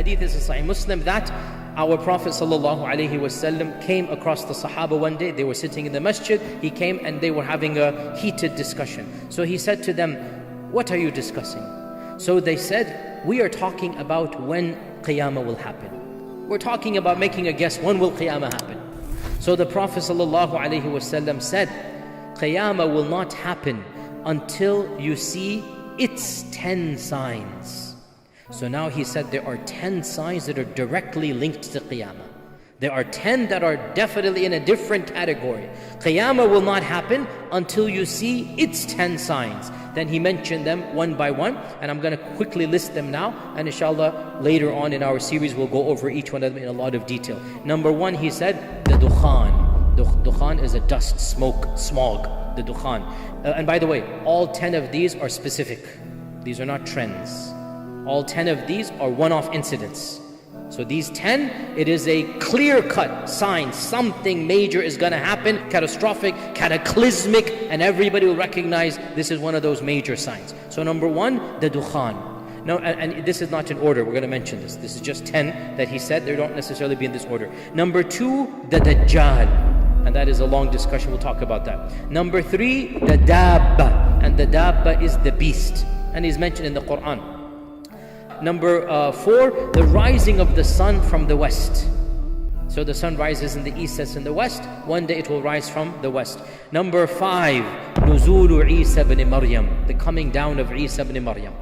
hadith is in Sahih Muslim that our Prophet ﷺ came across the Sahaba one day. They were sitting in the masjid. He came and they were having a heated discussion. So he said to them, "What are you discussing?" So they said, "We are talking about when Qiyamah will happen. We're talking about making a guess, when will Qiyamah happen?" So the Prophet ﷺ said, "Qiyamah will not happen until you see its 10 signs." So now he said there are 10 signs that are directly linked to Qiyamah. There are 10 that are definitely in a different category. Qiyamah will not happen until you see its 10 signs. Then he mentioned them one by one, and I'm going to quickly list them now, and inshallah later on in our series we'll go over each one of them in a lot of detail. Number one, he said the dukhan. Dukhan is a dust, smoke, smog, the dukhan. And by the way, all 10 of these are specific. These are not trends. All 10 of these are one-off incidents. So these 10, it is a clear-cut sign. Something major is going to happen, catastrophic, cataclysmic, and everybody will recognize this is one of those major signs. So number one, the dukhan. Now, and this is not in order, we're going to mention this. This is just 10 that he said. They don't necessarily be in this order. Number two, the Dajjal. And that is a long discussion, we'll talk about that. Number three, the Dabba. And the Dabba is the beast. And he's mentioned in the Quran. Number four, the rising of the sun from the west. So the sun rises in the east, sets in the west. One day it will rise from the west. Number five, Nuzulu Isa ibn Maryam. The coming down of Isa ibn Maryam.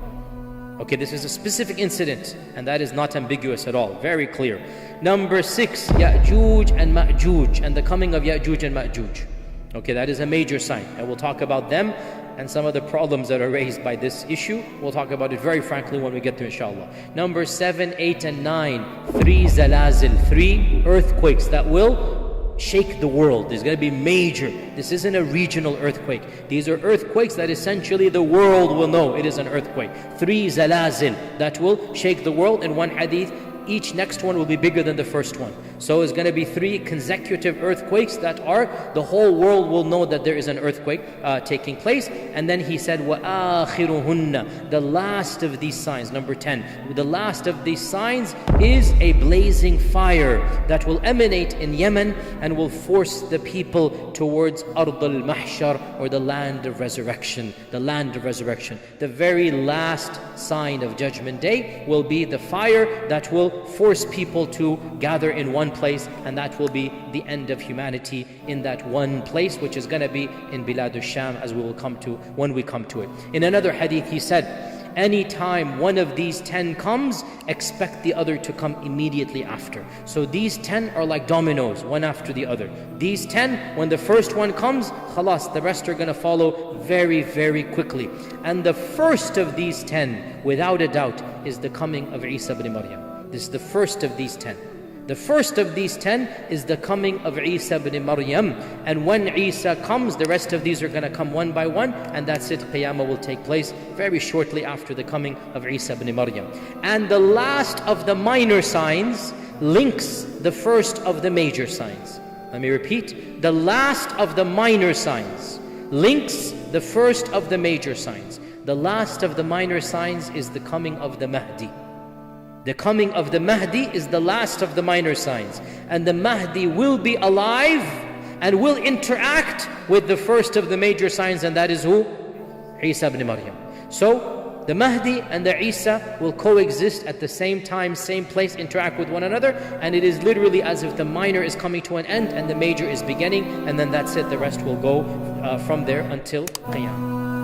Okay, this is a specific incident, and that is not ambiguous at all. Very clear. Number six, Ya'juj and Ma'juj, and the coming of Ya'juj and Ma'juj. Okay, that is a major sign, and we'll talk about them and some of the problems that are raised by this issue. We'll talk about it very frankly when we get to inshallah. Number 7, 8, and 9, 3 zalazil, 3 earthquakes that will shake the world. There's going to be major. This isn't a regional earthquake. These are earthquakes that essentially the world will know it is an earthquake. 3 zalazil that will shake the world. In one hadith, each next one will be bigger than the first one. So it's going to be 3 consecutive earthquakes that are, the whole world will know that there is an earthquake taking place. And then he said, وَآخِرُهُنَّ, the last of these signs, number 10, the last of these signs is a blazing fire that will emanate in Yemen and will force the people towards Ard al-Mahshar, or the land of resurrection. The land of resurrection. The very last sign of Judgment Day will be the fire that will force people to gather in one place, and that will be the end of humanity in that one place, which is going to be in Bilad al-Sham, as we will come to when we come to it. In another hadith he said, anytime one of these 10 comes, expect the other to come immediately after. So these 10 are like dominoes, one after the other. These 10, when the first one comes, khalas, the rest are going to follow very, very quickly. And the first of these 10, without a doubt, is the coming of Isa ibn Maryam. This is the first of these 10. The first of these 10 is the coming of Isa ibn Maryam. And when Isa comes, the rest of these are going to come one by one, and that's it. Qiyamah will take place very shortly after the coming of Isa ibn Maryam. And the last of the minor signs links the first of the major signs. Let me repeat. The last of the minor signs links the first of the major signs. The last of the minor signs is the coming of the Mahdi. The coming of the Mahdi is the last of the minor signs. And the Mahdi will be alive and will interact with the first of the major signs, and that is who? Isa ibn Maryam. So the Mahdi and the Isa will coexist at the same time, same place, interact with one another, and it is literally as if the minor is coming to an end and the major is beginning, and then that's it. The rest will go from there until Qiyamah.